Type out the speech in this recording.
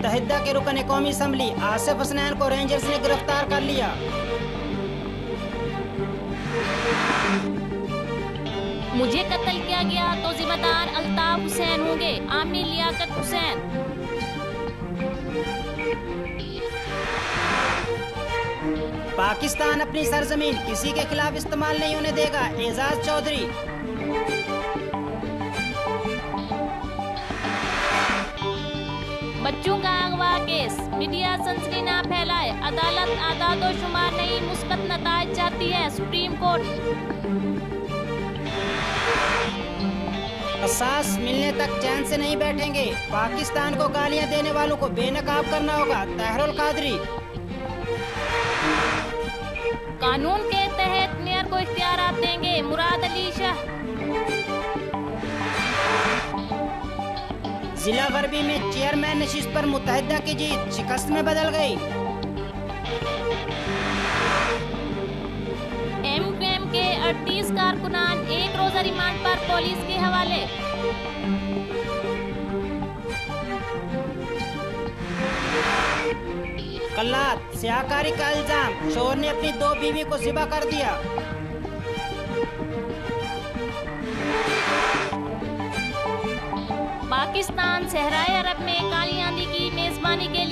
मुत्तहिदा के रुकन कौमी असम्बली आसिफ हसनैन को रेंजर्स ने गिरफ्तार कर लिया। मुझे कत्ल किया गया तो जिम्मेदार अल्ताफ हुसैन होंगे, आमिर लियाकत हुसैन। पाकिस्तान अपनी सरजमीन किसी के खिलाफ इस्तेमाल नहीं होने देगा, एजाज चौधरी। बच्चों का अगवा केस, मीडिया सनसनी ना फैलाए, अदालत आदाद और शुमार नहीं मुस्बत नतायज चाहती है, सुप्रीम कोर्ट। सांस मिलने तक चैन से नहीं बैठेंगे, पाकिस्तान को गालियां देने वालों को बेनकाब करना होगा, ताहिरुल कादरी। कानून के तहत मेयर को इख्तियारात देंगे, मुराद अली शाह। जिला गरबी में चेयरमैन नशिस्त पर मुत्तहिदा की जीत शिकस्त में बदल गई। एमक्यूएम के 38 कारकुनान एक रोजा रिमांड पर पुलिस के हवाले। कल्लात स्याहकारी का इल्जाम, शोहर ने अपनी 2 बीवी को ज़िबा कर दिया। पाकिस्तान सहराए अरब में काली आंधी की मेजबानी के